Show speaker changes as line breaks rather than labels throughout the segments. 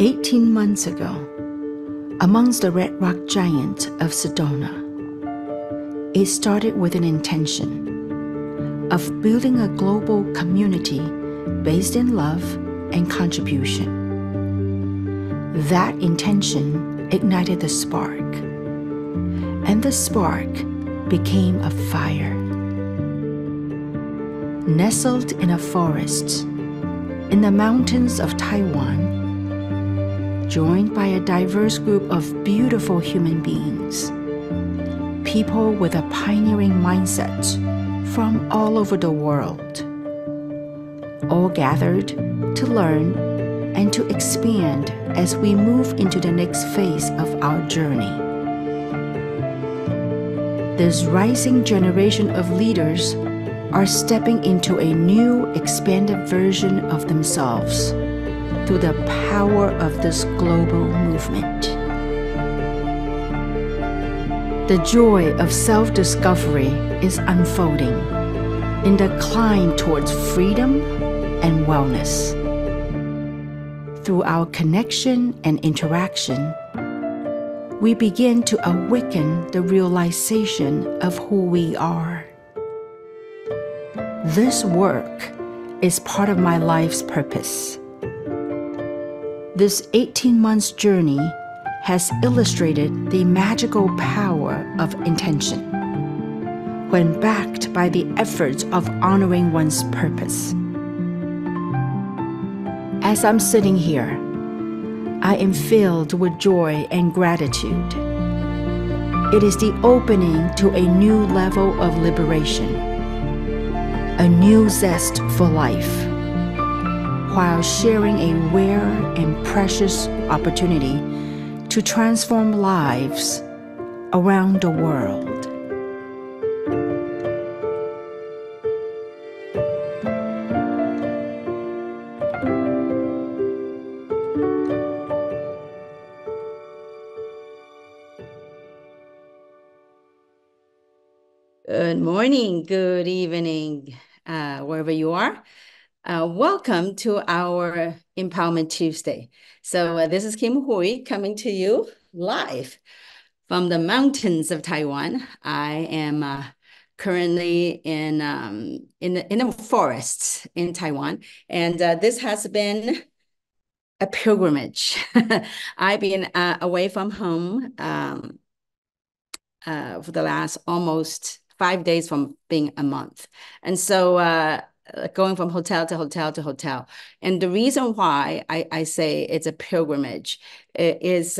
18 months ago, amongst the red rock giants of Sedona, it started with an intention of building a global community based in love and contribution. That intention ignited the spark, and the spark became a fire. Nestled in a forest in the mountains of Taiwan, joined by a diverse group of beautiful human beings, people with a pioneering mindset from all over the world, all gathered to learn and to expand as we move into the next phase of our journey. This rising generation of leaders are stepping into a new, expanded version of themselves through the power of this global movement. The joy of self-discovery is unfolding in the climb towards freedom and wellness. Through our connection and interaction, we begin to awaken the realization of who we are. This work is part of my life's purpose. This 18 months journey has illustrated the magical power of intention when backed by the efforts of honoring one's purpose. As I'm sitting here, I am filled with joy and gratitude. It is the opening to a new level of liberation, a new zest for life, while sharing a rare and precious opportunity to transform lives around the world.
Good morning, good evening, wherever you are. Welcome to our Empowerment Tuesday. So this is Kim Hui coming to you live from the mountains of Taiwan. I am currently in the forests in Taiwan, and this has been a pilgrimage. I've been away from home for the last almost 5 days from being a month. And so going from hotel to hotel to hotel. And the reason why I say it's a pilgrimage is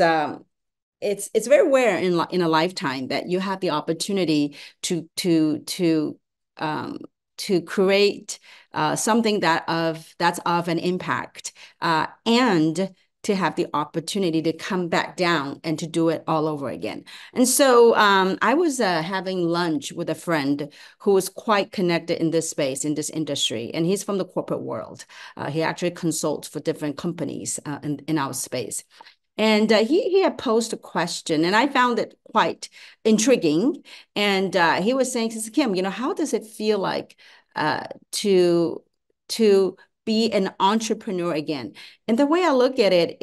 it's very rare in a lifetime that you have the opportunity to create something that's of an impact and to have the opportunity to come back down and to do it all over again. And so I was having lunch with a friend who was quite connected in this space, in this industry, and he's from the corporate world. He actually consults for different companies in our space. And he had posed a question, and I found it quite intriguing. And he was saying, Kim, how does it feel like to be an entrepreneur again? And the way I look at it,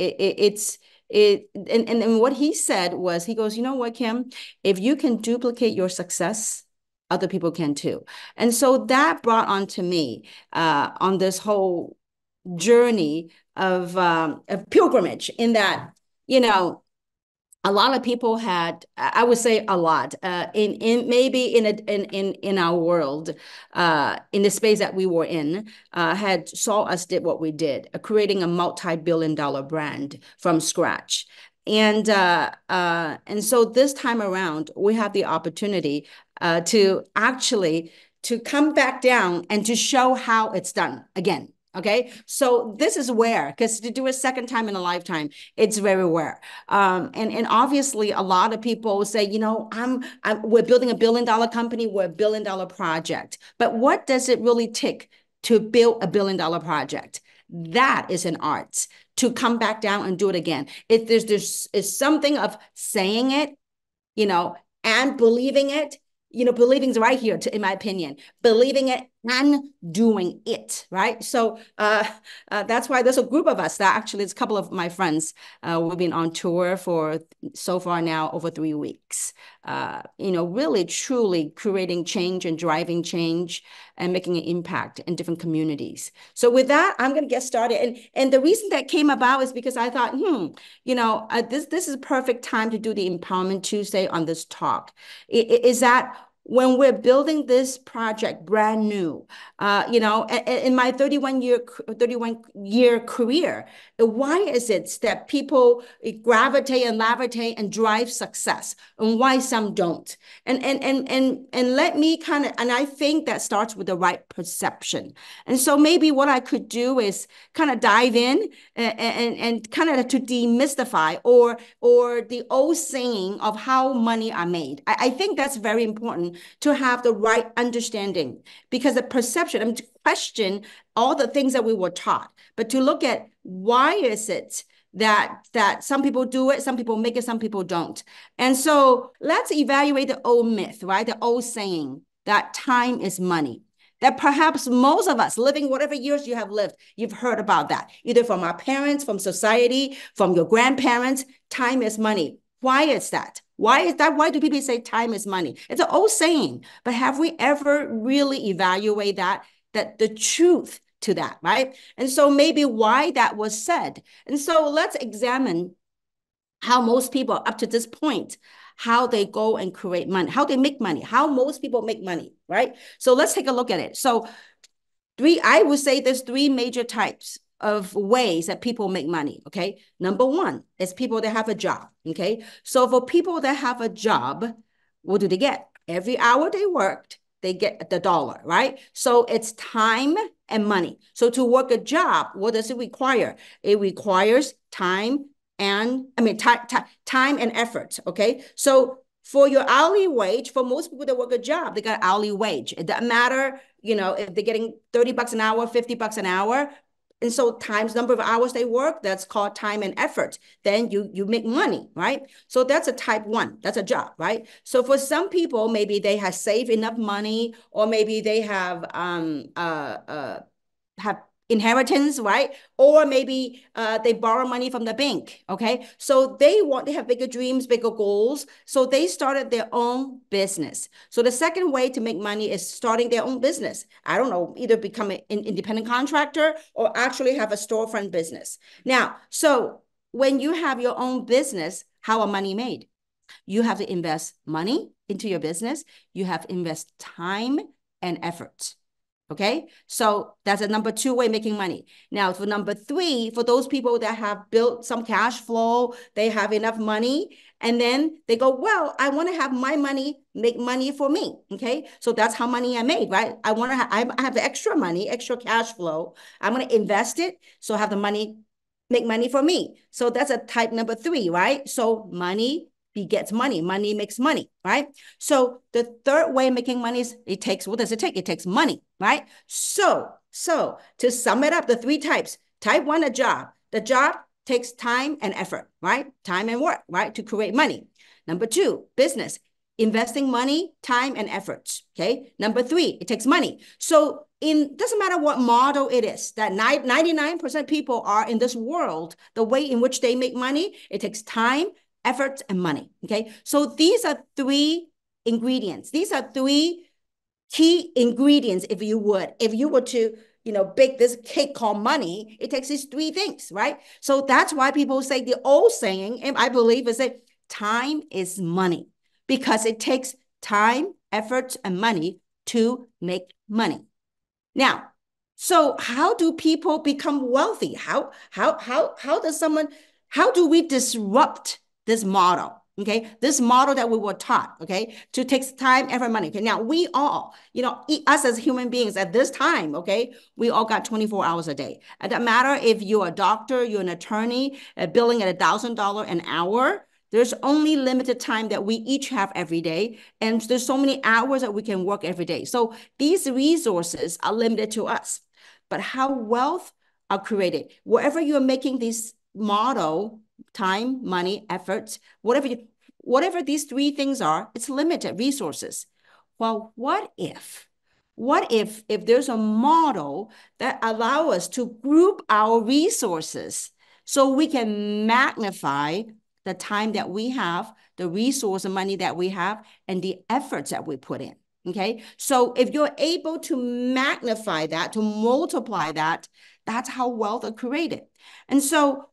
and what he said was, he goes, you know what, Kim, if you can duplicate your success, other people can too. And so that brought on to me on this whole journey of pilgrimage, in that, a lot of people had, I would say a lot, in our world, in the space that we were in, had saw us did what we did, creating a multi-billion-dollar brand from scratch. And so this time around, we have the opportunity to come back down and to show how it's done again. Okay, so this is rare, because to do a second time in a lifetime, it's very rare. And obviously, a lot of people say, we're building a billion-dollar company, we're a billion-dollar project. But what does it really take to build a billion-dollar project? That is an art, to come back down and do it again. There's something of saying it, and believing it. Believing is right here, in my opinion. Believing it and doing it, right? So that's why there's a group of us that actually, it's a couple of my friends. We've been on tour for so far now over 3 weeks. Really truly creating change and driving change and making an impact in different communities. So with that, I'm going to get started. And the reason that came about is because I thought, this is a perfect time to do the Empowerment Tuesday on this talk. Is that when we're building this project brand new, in my 31-year career, why is it that people gravitate and levitate and drive success, and why some don't? And let me and I think that starts with the right perception. And so maybe what I could do is kind of dive in and kind of to demystify or the old saying of how money are made. I think that's very important to have the right understanding, because the perception, I mean, to question all the things that we were taught, but to look at why is it that some people do it, some people make it, some people don't. And so let's evaluate the old myth, right? The old saying that time is money. That perhaps most of us living whatever years you have lived, you've heard about that, either from our parents, from society, from your grandparents. Time is money. Why is that? Why is that? Why do people say time is money? It's an old saying, but have we ever really evaluated that the truth to that, right? And so maybe why that was said. And so let's examine how most people up to this point, how they go and create money, how they make money, how most people make money, right? So let's take a look at it. So I would say there's three major types of ways that people make money, okay? Number one is people that have a job, okay? So for people that have a job, what do they get? Every hour they worked, they get the dollar, right? So it's time and money. So to work a job, what does it require? It requires time and, time and effort, okay? So for your hourly wage, for most people that work a job, they got hourly wage. It doesn't matter, if they're getting 30 bucks an hour, 50 bucks an hour. And so times number of hours they work, that's called time and effort. Then you make money, right? So that's a type one, that's a job, right? So for some people, maybe they have saved enough money, or maybe they have inheritance, right? Or maybe they borrow money from the bank, okay? So they have bigger dreams, bigger goals. So they started their own business. So the second way to make money is starting their own business. I don't know, either become an independent contractor or actually have a storefront business. Now, so when you have your own business, how are money made? You have to invest money into your business. You have to invest time and effort. Okay, so that's a number two way making money. Now, for number three, for those people that have built some cash flow, they have enough money, and then they go, well, I want to have my money make money for me. Okay, so that's how money I made, right? I want to I have the extra money, extra cash flow. I'm going to invest it, so I have the money make money for me. So that's a type number three, right? So money begets money. Money makes money, right? So the third way of making money is what does it take? It takes money, right? So to sum it up, the three types. Type one, a job. The job takes time and effort, right? Time and work, right? To create money. Number two, business. Investing money, time, and efforts, okay? Number three, it takes money. So doesn't matter what model it is, that 99% people are in this world, the way in which they make money, it takes time, effort, and money, okay? So these are three ingredients. These are three key ingredients, if you were to, bake this cake called money, it takes these three things, right? So that's why people say the old saying, and I believe is that time is money, because it takes time, effort, and money to make money. Now, so how do people become wealthy? How do we disrupt this model? Okay, this model that we were taught, okay, to take time, effort, money. Okay, now we all, us as human beings at this time, okay, we all got 24 hours a day. It doesn't matter if you're a doctor, you're an attorney, billing at $1,000 an hour. There's only limited time that we each have every day, and there's so many hours that we can work every day. So these resources are limited to us. But how wealth are created, wherever you're making this model, time, money, efforts, whatever these three things are, it's limited resources. Well, what if what if there's a model that allow us to group our resources so we can magnify the time that we have, the resource and money that we have, and the efforts that we put in. Okay. So if you're able to magnify that, to multiply that, that's how wealth is created. And so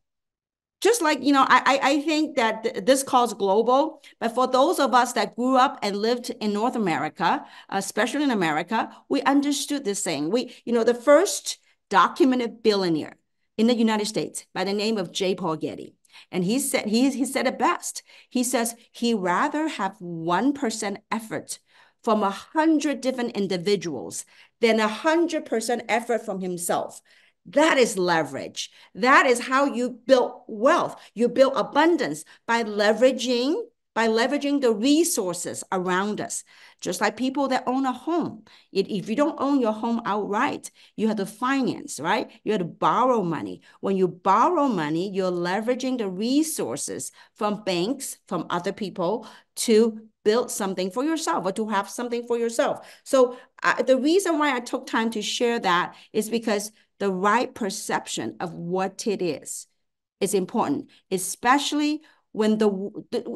just like, I think that this calls global, but for those of us that grew up and lived in North America, especially in America, we understood this thing. The first documented billionaire in the United States by the name of J. Paul Getty. And he said it best. He says he rather have 1% effort from 100 different individuals than 100% effort from himself. That is leverage. That is how you build wealth. You build abundance by leveraging the resources around us. Just like people that own a home. If you don't own your home outright, you have to finance, right? You have to borrow money. When you borrow money, you're leveraging the resources from banks, from other people to build something for yourself or to have something for yourself. So the reason why I took time to share that is because the right perception of what it is important, especially when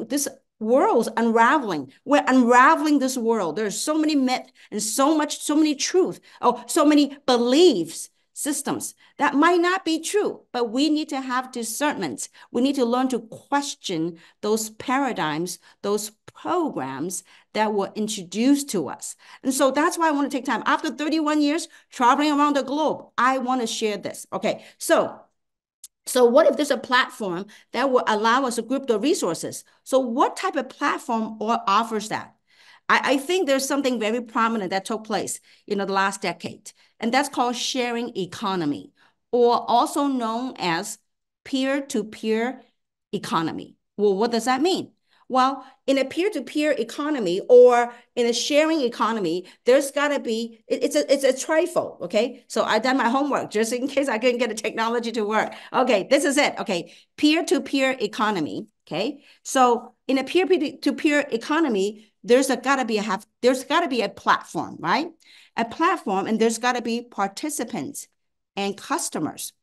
this world's unraveling. We're unraveling this world. There's so many myths and so many truth, so many beliefs systems that might not be true, but we need to have discernment. We need to learn to question those paradigms, those programs that were introduced to us. And so that's why I want to take time. After 31 years traveling around the globe, I want to share this. Okay, so what if there's a platform that will allow us to group the resources? So what type of platform offers that? I think there's something very prominent that took place in the last decade, and that's called sharing economy, or also known as peer-to-peer economy. Well, what does that mean? Well, in a peer-to-peer economy or in a sharing economy, there's got to be, it's a trifold, okay? So I done my homework just in case I couldn't get the technology to work. Okay, this is it, okay? Peer-to-peer economy, okay? So in a peer-to-peer economy, there's got to be a platform, right? A platform, and there's got to be participants and customers.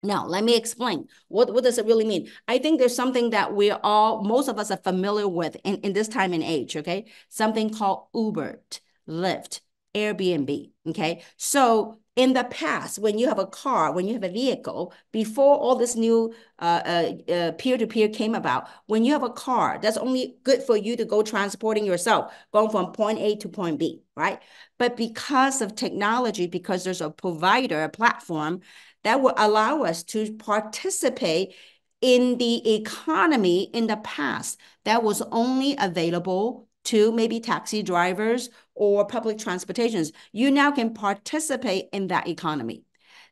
Now, let me explain. What does it really mean? I think there's something that most of us are familiar with in this time and age, okay? Something called Uber, Lyft, Airbnb, okay? So in the past, when you have a car, when you have a vehicle, before all this new peer-to-peer came about, when you have a car, that's only good for you to go transporting yourself, going from point A to point B, right? But because of technology, because there's a provider, a platform, that will allow us to participate in the economy in the past that was only available to maybe taxi drivers or public transportations. You now can participate in that economy.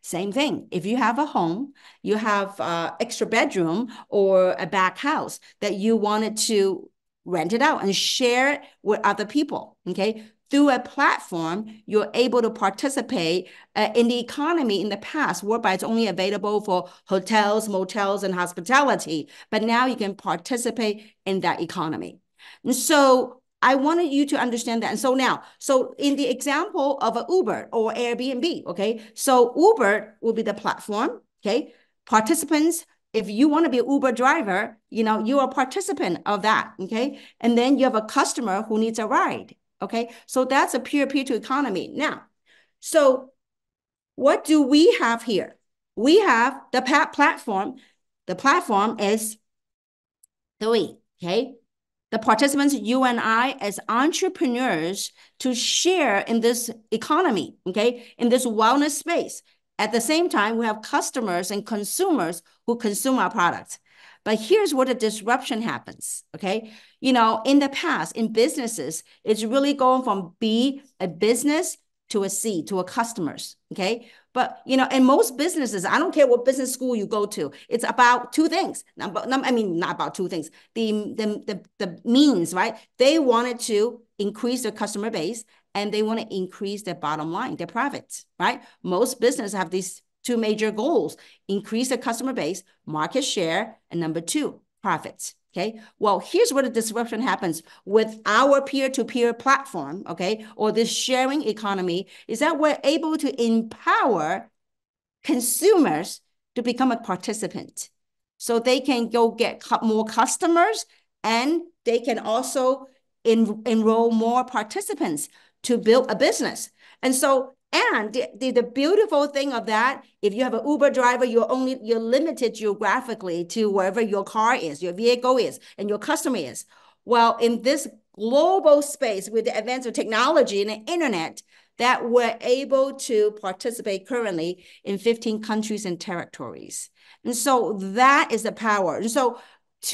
Same thing. If you have a home, you have extra bedroom or a back house that you wanted to rent it out and share it with other people, okay? Through a platform, you're able to participate in the economy in the past, whereby it's only available for hotels, motels, and hospitality. But now you can participate in that economy. And so I wanted you to understand that. And so in the example of an Uber or Airbnb, okay, so Uber will be the platform, okay? Participants, if you want to be an Uber driver, you're a participant of that, okay? And then you have a customer who needs a ride. Okay, so that's a peer-to-peer economy. Now, so what do we have here? We have the platform. The platform is three, okay? The participants, you and I, as entrepreneurs, to share in this economy, okay? In this wellness space. At the same time, we have customers and consumers who consume our products. But here's where the disruption happens, okay? In the past, in businesses, it's really going from B, a business, to a C, to a customers, okay? But, in most businesses, I don't care what business school you go to, it's about two things. Not about two things. The means, right? They wanted to increase their customer base and they want to increase their bottom line, their profits, right? Most businesses have these two major goals: increase the customer base, market share, and number two, profits. Okay, well, here's where the disruption happens with our peer-to-peer platform, okay, or this sharing economy, is that we're able to empower consumers to become a participant. So they can go get more customers, and they can also enroll more participants to build a business. And so, and the beautiful thing of that, if you have an Uber driver, you're limited geographically to wherever your car is, your vehicle is, and your customer is. Well, in this global space with the advance of technology and the internet, that we're able to participate currently in 15 countries and territories. And so that is the power. And so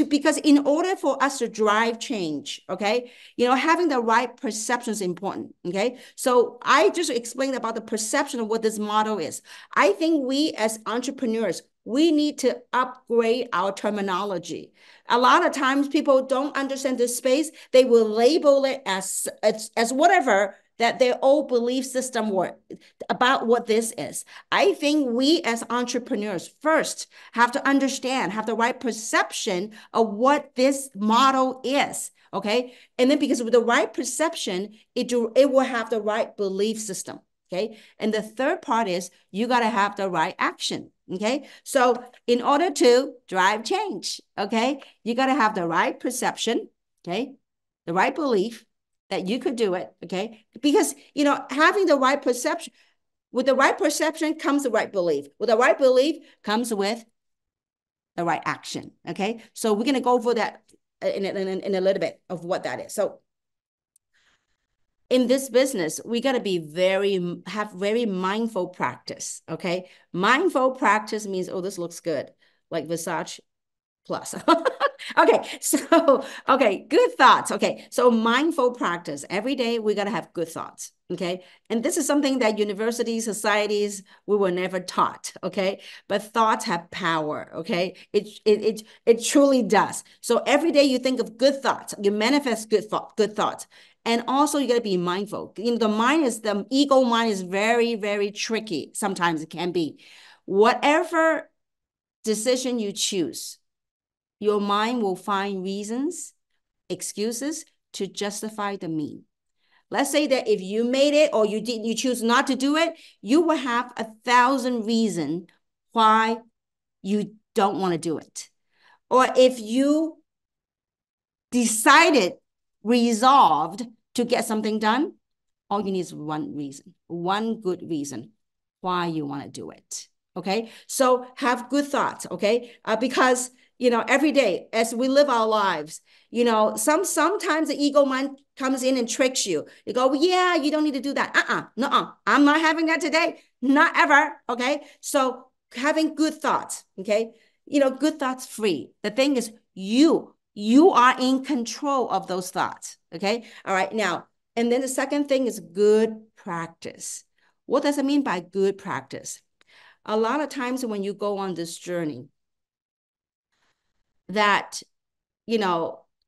because in order for us to drive change, okay, having the right perception is important, okay? So I just explained about the perception of what this model is. I think we as entrepreneurs, we need to upgrade our terminology. A lot of times people don't understand this space. They will label it as whatever that their old belief system were about what this is. I think we as entrepreneurs first have to understand, have the right perception of what this model is, okay? And then because with the right perception, it will have the right belief system, okay? And the third part is you got to have the right action, okay? So in order to drive change, okay, you got to have the right perception, okay, the right belief, that you could do it, okay? Because, having the right perception, with the right perception comes the right belief. With the right belief comes with the right action, okay? So we're going to go over that in a little bit of what that is. So in this business, we got to have very mindful practice, okay? Mindful practice means, oh, this looks good, like Versace plus. Okay, good thoughts. Okay, so mindful practice. Every day we got to have good thoughts. Okay, and this is something that universities, societies, we were never taught. Okay, but thoughts have power. Okay, it truly does. So every day you think of good thoughts, you manifest good thoughts. And also you got to be mindful. The ego mind is very, very tricky. Sometimes it can be. Whatever decision you choose, your mind will find reasons, excuses to justify the mean. Let's say that if you made it or you choose not to do it, you will have 1,000 reasons why you don't want to do it. Or if you decided, resolved to get something done, all you need is one reason, one good reason why you want to do it. Okay, so have good thoughts. Okay, because every day as we live our lives, sometimes the ego mind comes in and tricks you. You go, yeah, you don't need to do that. No, I'm not having that today, not ever. Okay, so having good thoughts. Okay, good thoughts free. The thing is, you are in control of those thoughts. Okay, all right, now, and then the second thing is good practice. What does it mean by good practice? A lot of times when you go on this journey, that,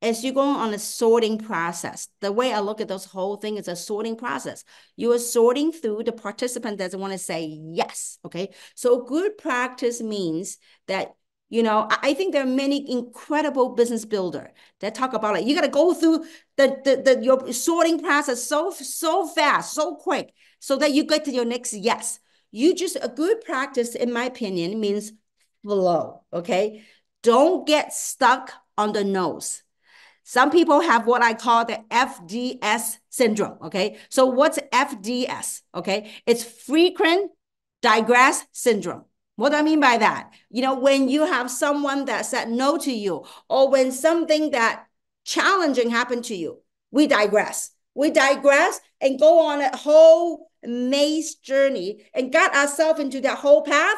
as you go on a sorting process, the way I look at this whole thing is a sorting process. You are sorting through the participant that want to say yes, okay? So good practice means that, I think there are many incredible business builders that talk about it. You got to go through your sorting process so fast, so quick, so that you get to your next yes. A good practice, in my opinion, means flow, okay? Don't get stuck on the nose. Some people have what I call the FDS syndrome, okay? So what's FDS, okay? It's frequent digress syndrome. What do I mean by that? When you have someone that said no to you, or when something that challenging happened to you, we digress. We digress and go on a whole maze journey and got ourselves into that whole path.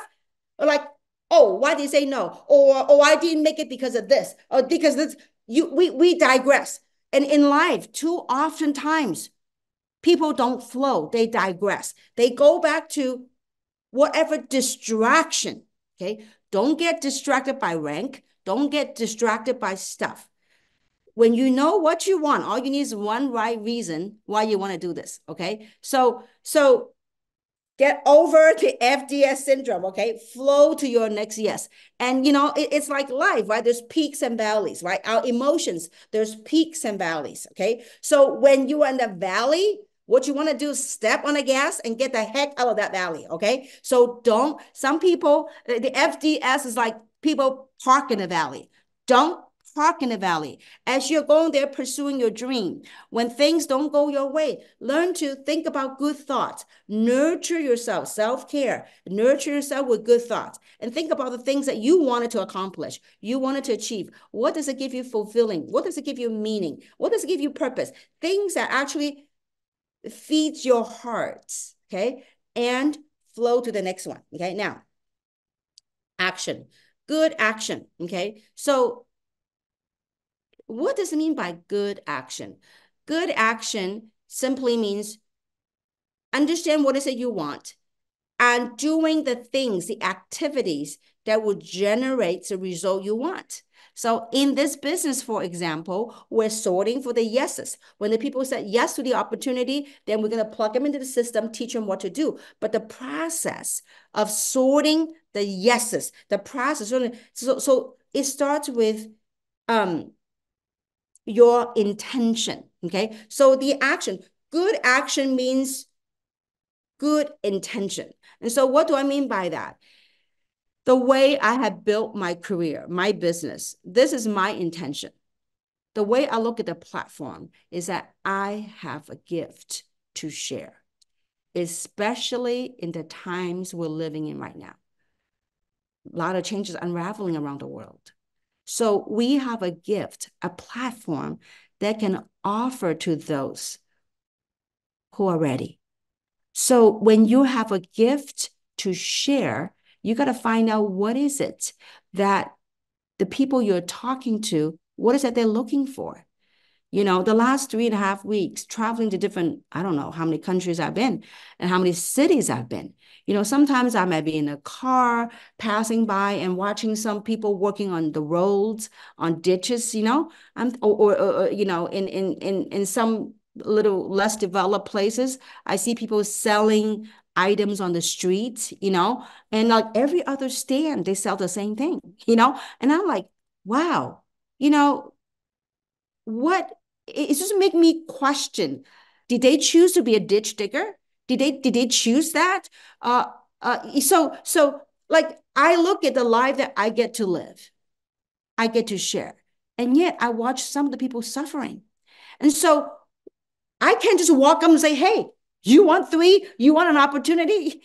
Like, oh, why did you say no? Or I didn't make it because of this, or because this. We digress. And in life, too often times, people don't flow. They digress. They go back to whatever distraction. Okay, don't get distracted by rank. Don't get distracted by stuff. When you know what you want, all you need is one right reason why you want to do this. Okay, so Get over the FDS syndrome, okay? Flow to your next yes. And, it's like life, right? There's peaks and valleys, right? Our emotions, there's peaks and valleys, okay? So when you are in the valley, what you want to do is step on the gas and get the heck out of that valley, okay? So some people, the FDS is like people park in the valley. Don't park in the valley. As you're going there pursuing your dream, when things don't go your way, learn to think about good thoughts. Nurture yourself, self-care. Nurture yourself with good thoughts. And think about the things that you wanted to accomplish, you wanted to achieve. What does it give you fulfilling? What does it give you meaning? What does it give you purpose? Things that actually feeds your heart, okay? And flow to the next one, okay? Now, action. Good action, okay? So what does it mean by good action? Good action simply means understand what is it you want and doing the things, the activities that will generate the result you want. So in this business, for example, we're sorting for the yeses. When the people said yes to the opportunity, then we're going to plug them into the system, teach them what to do. But the process of sorting the yeses, the process, so it starts with your intention, okay? So the action, good action means good intention. And so what do I mean by that? The way I have built my career, my business, this is my intention. The way I look at the platform is that I have a gift to share, especially in the times we're living in right now. A lot of changes unraveling around the world. So we have a gift, a platform that can offer to those who are ready. So when you have a gift to share, you got to find out what is it that the people you're talking to, what is it they're looking for? The last 3.5 weeks, traveling to different, I don't know how many countries I've been and how many cities I've been. Sometimes I might be in a car passing by and watching some people working on the roads, on ditches, in some little less developed places, I see people selling items on the streets, and like every other stand, they sell the same thing, and I'm like, wow, what it just make me question, did they choose to be a ditch digger? Did they choose that? So like I look at the life that I get to live, I get to share, and yet I watch some of the people suffering. And so I can't just walk up and say, hey, you want three? You want an opportunity?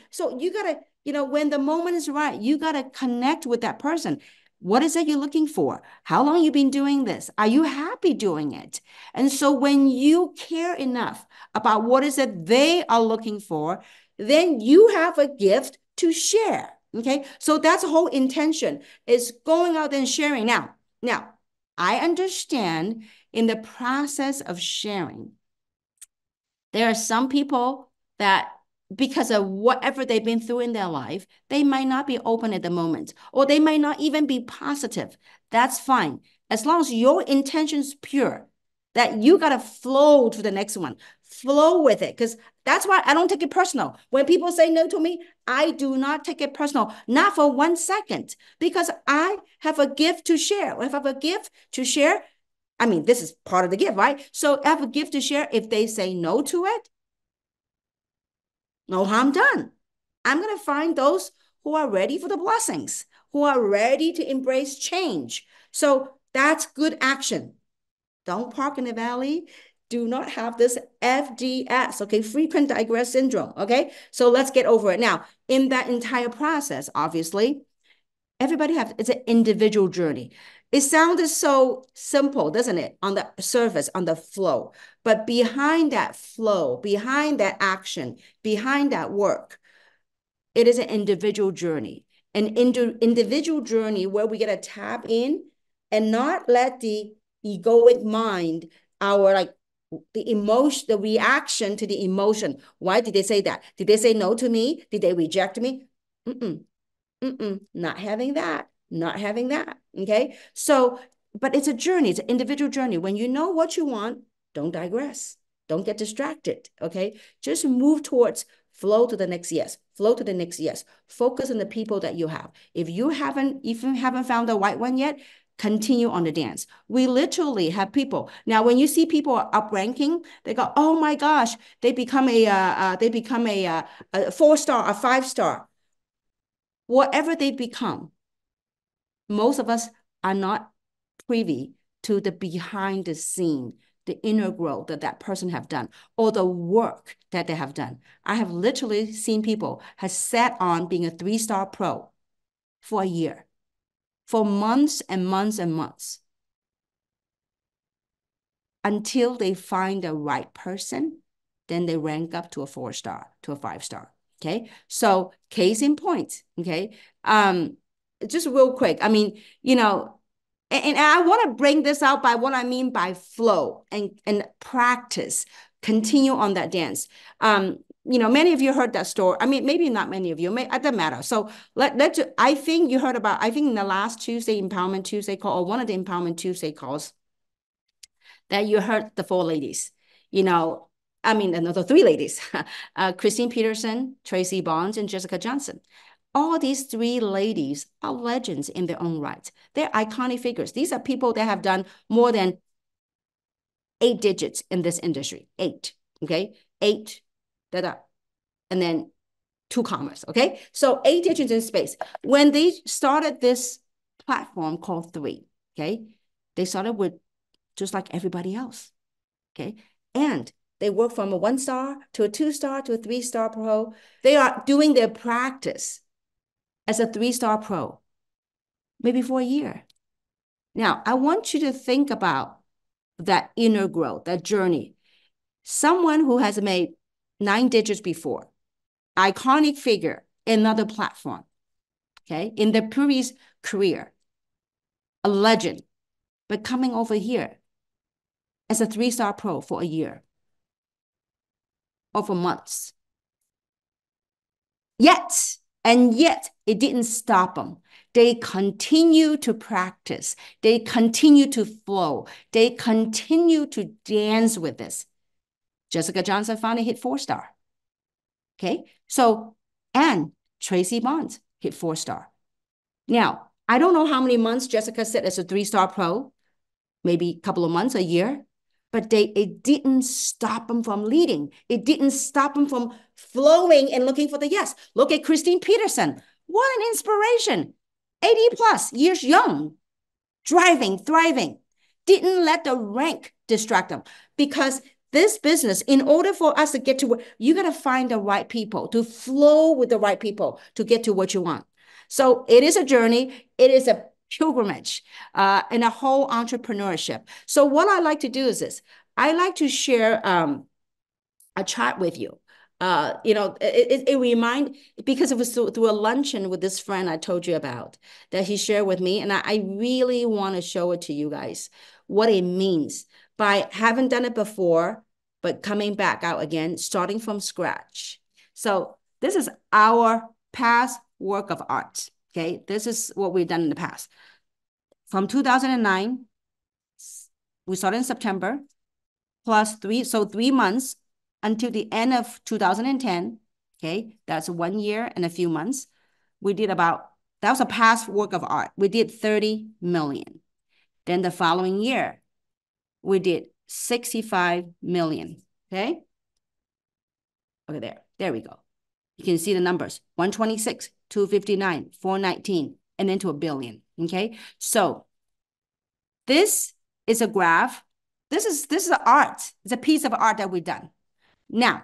So you got to, when the moment is right, you got to connect with that person. What is it you're looking for? How long you been doing this? Are you happy doing it? And so when you care enough about what is it they are looking for, then you have a gift to share. Okay. So that's the whole intention, is going out and sharing. Now, I understand in the process of sharing, there are some people that, because of whatever they've been through in their life, they might not be open at the moment, or they might not even be positive. That's fine. As long as your intention is pure, that you got to flow to the next one, flow with it. Because that's why I don't take it personal. When people say no to me, I do not take it personal, not for 1 second, because I have a gift to share. If I have a gift to share, I mean, this is part of the gift, right? So I have a gift to share. If they say no to it, no harm done. I'm going to find those who are ready for the blessings, who are ready to embrace change. So that's good action. Don't park in the valley. Do not have this FDS, okay, frequent digress syndrome, okay? So let's get over it. Now, in that entire process, obviously, everybody it's an individual journey. It sounded so simple, doesn't it? On the surface, on the flow. But behind that flow, behind that action, behind that work, it is an individual journey. An individual journey where we get to tap in and not let the egoic mind, the emotion, the reaction to the emotion. Why did they say that? Did they say no to me? Did they reject me? Not having that, not having that. Okay. So, but it's a journey, it's an individual journey. When you know what you want, don't digress. Don't get distracted. Okay. Just move towards flow to the next yes, flow to the next yes. Focus on the people that you have. If you haven't found the right one yet, continue on the dance. We literally have people. Now, when you see people are up ranking, they go, oh my gosh, they become a 4-star, a 5-star. Whatever they become, most of us are not privy to the behind the scene, the inner growth that that person have done, or the work that they have done. I have literally seen people have sat on being a 3-star pro for a year, for months and months and months, until they find the right person. Then they rank up to a 4-star, to a 5-star. Okay. So case in point. Okay. Just real quick. I mean, and I want to bring this out by what I mean by flow and practice. Continue on that dance. Many of you heard that story. I mean, maybe not many of you. It doesn't matter. So I think you heard about. I think in the last Tuesday Empowerment Tuesday call, or one of the Empowerment Tuesday calls, that you heard the 4 ladies. The 3 ladies: Christine Peterson, Tracy Bonds, and Jessica Johnson. All these 3 ladies are legends in their own right. They're iconic figures. These are people that have done more than 8 digits in this industry. 8, okay? 8, and then 2 commas, okay? So 8 digits in space. When they started this platform called 3, okay? They started with just like everybody else, okay? And they work from a 1-star to a 2-star to a 3-star pro. They are doing their practice as a 3-star pro, maybe for a year. Now, I want you to think about that inner growth, that journey. Someone who has made 9 digits before, iconic figure, another platform, okay, in their previous career, a legend, but coming over here as a 3-star pro for a year or for months. Yet it didn't stop them. They continue to practice. They continue to flow. They continue to dance with this. Jessica Johnson finally hit 4-star. Okay. So, and Tracy Bonds hit 4-star. Now, I don't know how many months Jessica said as a 3-star pro, maybe a couple of months, a year, but it didn't stop them from leading. It didn't stop them from flowing and looking for the yes. Look at Christine Peterson. What an inspiration. 80 plus years young, driving, thriving. Didn't let the rank distract them, because this business, in order for us to get to where, you got to find the right people, to flow with the right people to get to what you want. So it is a journey. It is a pilgrimage and a whole entrepreneurship. So what I like to do is this. I like to share a chart with you. It remind, because it was through a luncheon with this friend I told you about that he shared with me. And I really want to show it to you guys, what it means by having done it before, but coming back out again, starting from scratch. So this is our past work of art. Okay, this is what we've done in the past. From 2009, we started in September, plus 3 months until the end of 2010. Okay, that's 1 year and a few months. We did that was a past work of art. We did 30 million. Then the following year, we did 65 million. Okay. Okay, there we go. You can see the numbers: 126, 259, 419, and then to $1 billion. Okay. So this is a graph. This is art. It's a piece of art that we've done. Now,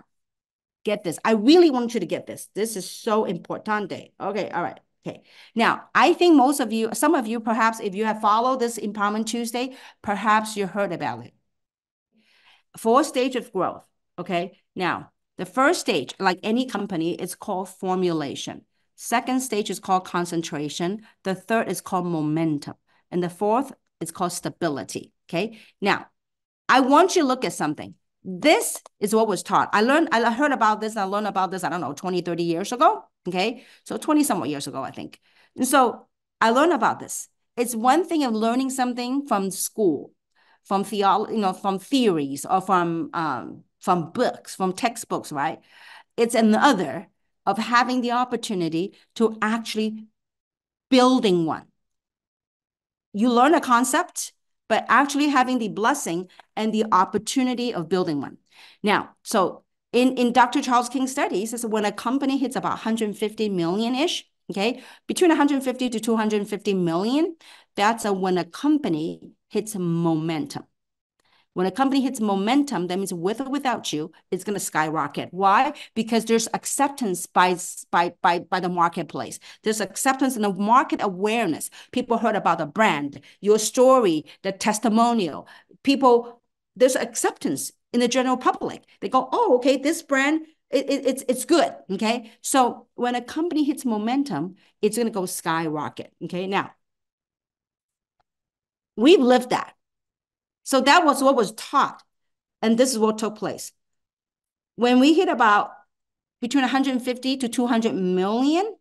get this. I really want you to get this. This is so important. Okay. All right. Okay. Now, I think some of you, perhaps if you have followed this Empowerment Tuesday, perhaps you heard about it. 4 stages of growth. Okay. Now, the first stage, like any company, is called formulation. Second stage is called concentration. The third is called momentum. And the fourth is called stability. Okay. Now, I want you to look at something. This is what was taught. I heard about this. I learned about this, I don't know, 20, 30 years ago. Okay. So 20 somewhat years ago, I think. And so I learned about this. It's one thing of learning something from school, from theology, from theories, or from books, from textbooks, right? It's another of having the opportunity to actually building one. You learn a concept, but actually having the blessing and the opportunity of building one. Now, so in Dr. Charles King's studies, is when a company hits about 150 million-ish, okay, between 150 to 250 million, that's when a company hits momentum. When a company hits momentum, that means with or without you, it's going to skyrocket. Why? Because there's acceptance by the marketplace. There's acceptance and the market awareness. People heard about the brand, your story, the testimonial. People, there's acceptance in the general public. They go, oh, okay, this brand, it's good, okay? So when a company hits momentum, it's going to go skyrocket, okay? Now, we've lived that. So that was what was taught. And this is what took place. When we hit about between 150 to 200 million,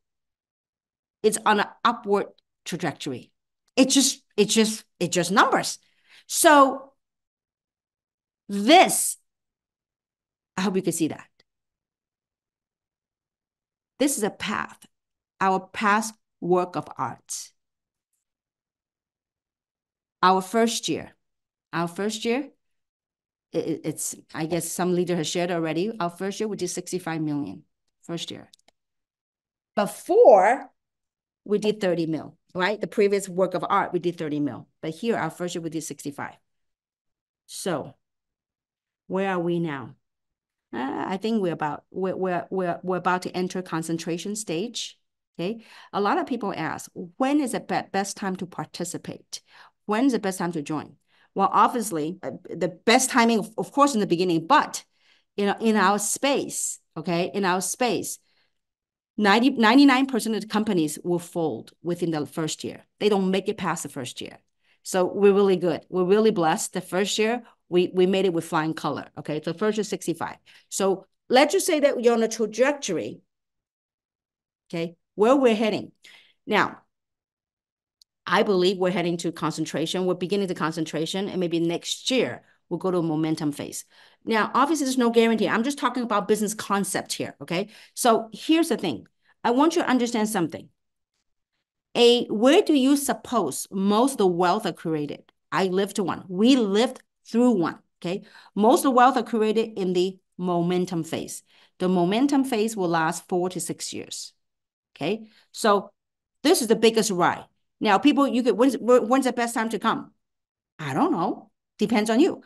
it's on an upward trajectory. It's just numbers. So this, I hope you can see that. This is a path, our past work of art. Our first year, it's, I guess some leader has shared already. Our first year, we did 65 million, first year. Before, we did 30 mil, right? The previous work of art, we did 30 mil. But here, our first year, we did 65. So where are we now? I think we're about to enter concentration stage. Okay. A lot of people ask, when is the best time to participate? When is the best time to join? Well, obviously, the best timing, of course, in the beginning, but in our space, okay, in our space, 99% of the companies will fold within the first year. They don't make it past the first year. So we're really good. We're really blessed. The first year, we made it with flying color, okay? So first year, 65. So let's just say that you're on a trajectory, okay, where we're heading. Now, I believe we're heading to concentration. We're beginning the concentration, and maybe next year, we'll go to a momentum phase. Now, obviously, there's no guarantee. I'm just talking about business concept here, okay? So here's the thing. I want you to understand something. Where do you suppose most of the wealth are created? I lived one. We lived through one, okay? Most of the wealth are created in the momentum phase. The momentum phase will last 4 to 6 years, okay? So this is the biggest ride. Now, people, when's the best time to come? I don't know. Depends on you.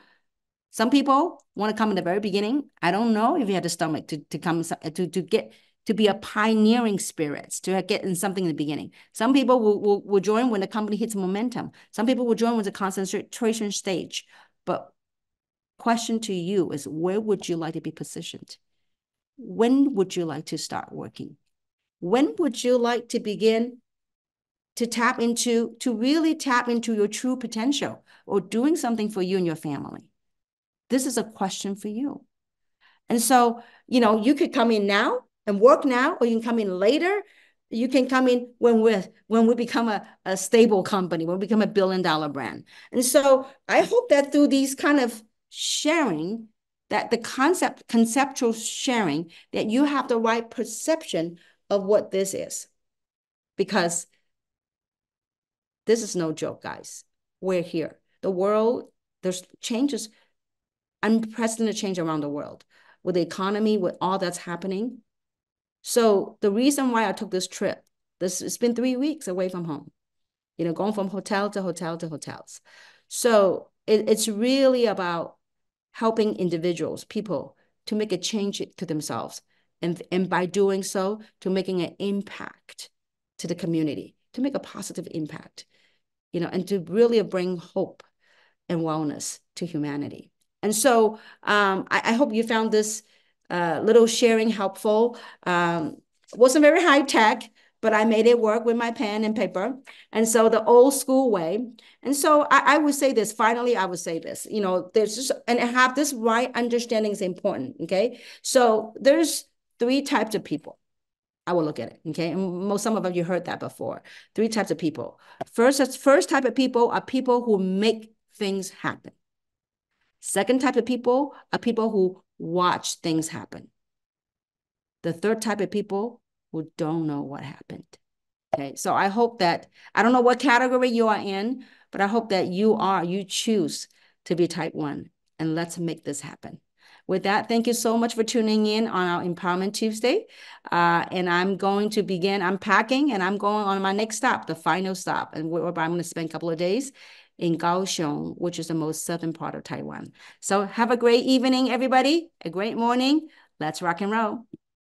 Some people want to come in the very beginning. I don't know if you have the stomach to come to be a pioneering spirits, to get in something in the beginning. Some people will join when the company hits momentum. Some people will join with the concentration stage. But question to you is, where would you like to be positioned? When would you like to start working? When would you like to begin to really tap into your true potential or doing something for you and your family? This is a question for you. And so, you could come in now and work now, or you can come in later. You can come in when we become a stable company, when we become a billion-dollar brand. And so I hope that through these kind of sharing, that the conceptual sharing, that you have the right perception of what this is. Because this is no joke, guys. We're here. The world, there's changes, unprecedented change around the world with the economy, with all that's happening. So the reason why I took this trip, it's been 3 weeks away from home, going from hotel to hotel to hotels. So it's really about helping individuals, people, to make a change to themselves. And by doing so, to making an impact to the community, to make a positive impact, and to really bring hope and wellness to humanity. And so I hope you found this little sharing helpful. Wasn't very high tech, but I made it work with my pen and paper. And so the old school way. And so I would say this, finally, I would say this, there's just, and have this right understanding is important, okay? So there's 3 types of people. I will look at it, okay? And some of you heard that before. 3 types of people. First type of people are people who make things happen. Second type of people are people who watch things happen. the third type of people who don't know what happened. Okay, so I hope that, I don't know what category you are in, but I hope that you choose to be type 1, and let's make this happen. With that, thank you so much for tuning in on our Empowerment Tuesday. And I'm going to begin unpacking, and I'm going on my next stop, the final stop, and where I'm going to spend a couple of days in Kaohsiung, which is the most southern part of Taiwan. So have a great evening, everybody, a great morning. Let's rock and roll.